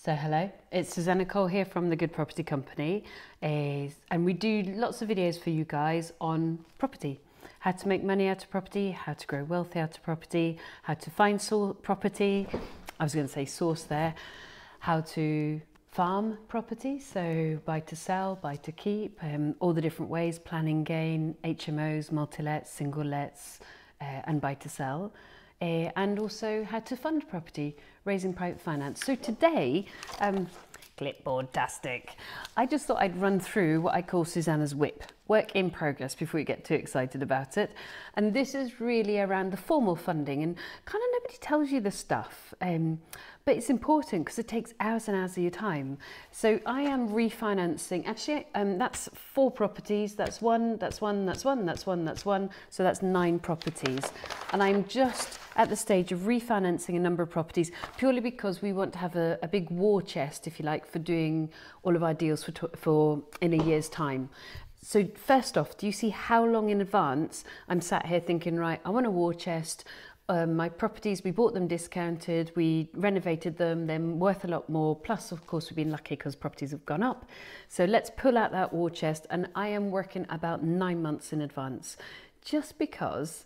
So hello, it's Susannah Cole here from The Good Property Company, and we do lots of videos for you guys on property. How to make money out of property, how to grow wealth out of property, how to find property, I was going to say source there, how to farm property, so buy to sell, buy to keep, all the different ways, planning gain, HMOs, multi-lets, single lets, and buy to sell. And also how to fund property, raising private finance. So today, clipboard-tastic, I just thought I'd run through what I call Susannah's whip, work in progress, before we get too excited about it. And this is really around the formal funding, and kind of nobody tells you this stuff, but it's important because it takes hours and hours of your time. So I am refinancing, actually that's 4 properties, that's one, that's one, that's one, that's one, that's one, so that's 9 properties. And I'm just at the stage of refinancing a number of properties purely because we want to have a big war chest, if you like, for doing all of our deals for in a year's time. So first off, do you see how long in advance I'm sat here thinking, right, I want a war chest. My properties, we bought them discounted, we renovated them, they're worth a lot more. Plus, of course, we've been lucky because properties have gone up. So let's pull out that war chest, and I am working about 9 months in advance, just because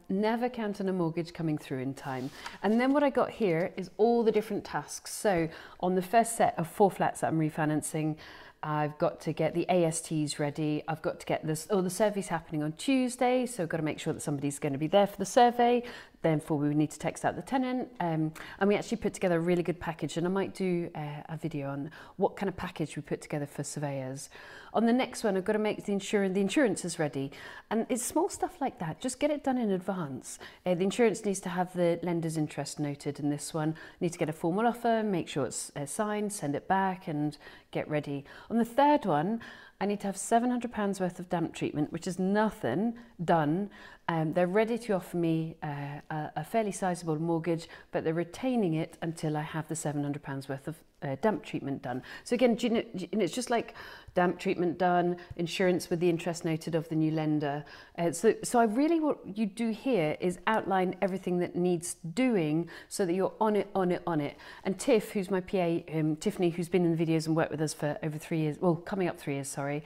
never count on a mortgage coming through in time. And then what I got here is all the different tasks. So on the first set of 4 flats that I'm refinancing, I've got to get the ASTs ready. I've got to get this, the survey's happening on Tuesday, so I've got to make sure that somebody's going to be there for the survey. Therefore, we need to text out the tenant. And we actually put together a really good package, and I might do a video on what kind of package we put together for surveyors. On the next one, I've got to make the insurance is ready. And it's small stuff like that. Just get it done in advance. The insurance needs to have the lender's interest noted in this one. Need to get a formal offer, make sure it's signed, send it back, and get ready. On the third one, I need to have £700 worth of damp treatment, which is nothing done. They're ready to offer me a fairly sizable mortgage, but they're retaining it until I have the £700 worth of damp treatment done. So again, it's just like damp treatment done, insurance with the interest noted of the new lender. So I really, what you do here is outline everything that needs doing so that you're on it. And Tiff, who's my PA, Tiffany, who's been in the videos and worked with us for over 3 years, well, coming up 3 years, sorry,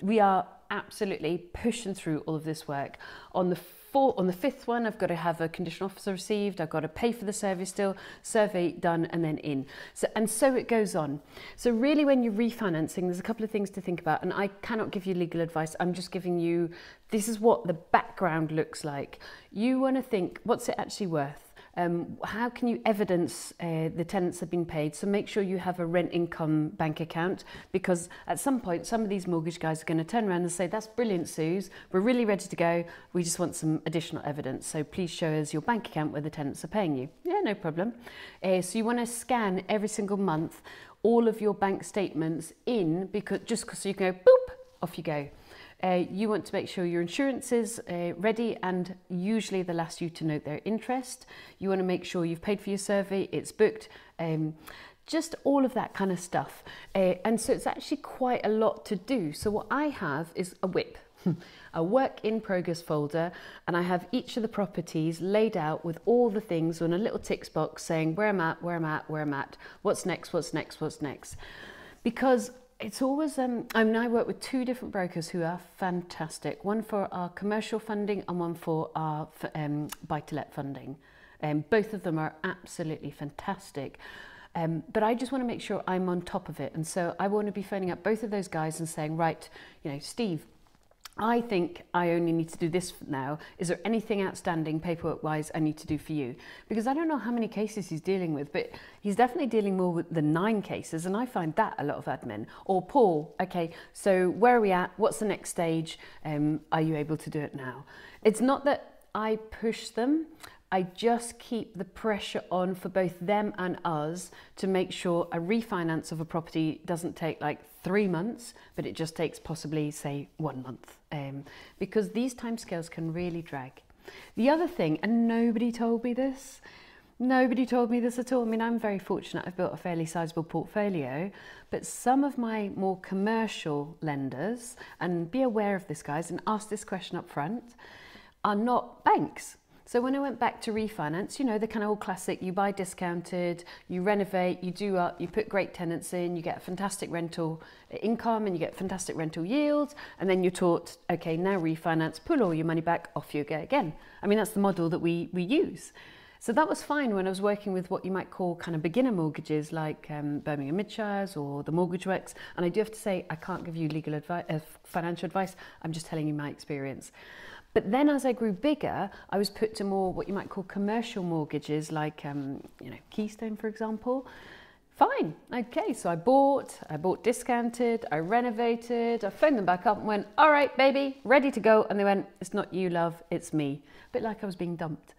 we are absolutely pushing through all of this work. On the 5th one, I've got to have a conditional offer received, I've got to pay for the survey still, survey done, and then in. So it goes on. So really, when you're refinancing, there's a couple of things to think about, and I cannot give you legal advice. I'm just giving you, this is what the background looks like. You want to think, what's it actually worth? How can you evidence the tenants have been paid? So make sure you have a rent income bank account, because at some point, some of these mortgage guys are going to turn around and say, that's brilliant, Suze, we're really ready to go. We just want some additional evidence. So please show us your bank account where the tenants are paying you. Yeah, no problem. So you want to scan every single month all of your bank statements in, because so you can go, boop, off you go. You want to make sure your insurance is ready, and usually they'll ask you to note their interest. You want to make sure you've paid for your survey, it's booked, just all of that kind of stuff. And so it's actually quite a lot to do. So what I have is a whip, a work in progress folder, and I have each of the properties laid out with all the things on a little ticks box saying where I'm at, where I'm at, where I'm at, what's next, what's next, what's next. Because it's always, I work with 2 different brokers who are fantastic. One for our commercial funding and one for our buy-to-let funding. Both of them are absolutely fantastic. But I just want to make sure I'm on top of it. And so I want to be phoning up both of those guys and saying, right, Steve, I think I only need to do this now. Is there anything outstanding paperwork-wise I need to do for you? Because I don't know how many cases he's dealing with, but he's definitely dealing more with the 9 cases, and I find that a lot of admin. Or Paul, okay, so where are we at? What's the next stage? Are you able to do it now? It's not that I push them. I just keep the pressure on for both them and us to make sure a refinance of a property doesn't take like 3 months, but it just takes possibly, say, 1 month, because these timescales can really drag. The other thing, and nobody told me this at all. I mean, I'm very fortunate. I've built a fairly sizable portfolio, but some of my more commercial lenders, and be aware of this, guys, and ask this question up front, are not banks. So when I went back to refinance, you know, the kind of old classic, you buy discounted, you renovate, you do up, you put great tenants in, you get fantastic rental income and you get fantastic rental yields, and then you're taught, okay, now refinance, pull all your money back, off you go again. I mean, that's the model that we use. So that was fine when I was working with what you might call kind of beginner mortgages like Birmingham Midshires or the Mortgage Works. And I do have to say, I can't give you legal advice, financial advice. I'm just telling you my experience. But then as I grew bigger, I was put to more what you might call commercial mortgages like, you know, Keystone, for example. Fine, okay, so I bought discounted, I renovated, I phoned them back up and went, all right, baby, ready to go. And they went, it's not you, love, it's me. A bit like I was being dumped.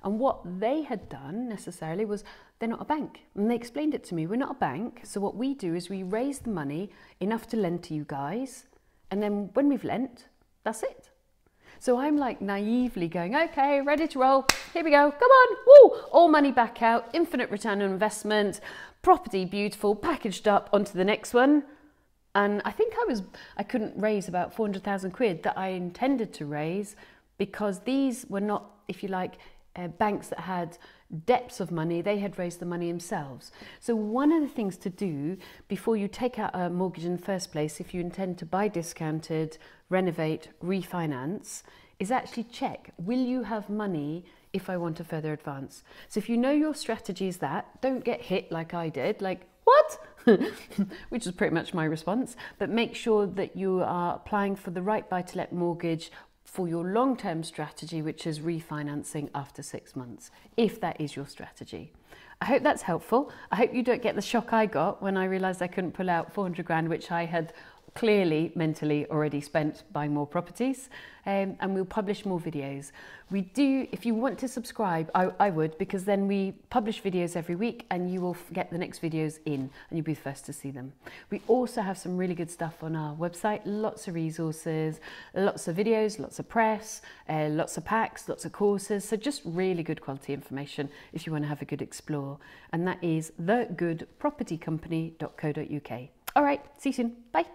And what they had done necessarily was, they're not a bank. And they explained it to me, we're not a bank. So what we do is we raise the money enough to lend to you guys. And then when we've lent, that's it. So I'm like naively going, okay, ready to roll. Here we go. Come on. Woo! All money back out, infinite return on investment, property beautiful, packaged up, onto the next one. And I think I couldn't raise about 400,000 quid that I intended to raise because these were not, if you like, banks that had depths of money. They had raised the money themselves. So one of the things to do before you take out a mortgage in the first place, if you intend to buy discounted, renovate, refinance, is actually check, will you have money if I want to further advance? So if you know your strategy is that, don't get hit like I did, like, what? Which is pretty much my response, but make sure that you are applying for the right buy-to-let mortgage for your long-term strategy, which is refinancing after 6 months, if that is your strategy. I hope that's helpful. I hope you don't get the shock I got when I realised I couldn't pull out 400 grand, which I had clearly mentally already spent buying more properties, and we'll publish more videos. We do, if you want to subscribe, I would, because then we publish videos every week and you will get the next videos in and you'll be the first to see them. We also have some really good stuff on our website, lots of resources, lots of videos, lots of press, lots of packs, lots of courses, so just really good quality information if you want to have a good explore, and that is thegoodpropertycompany.co.uk. All right, see you soon. Bye.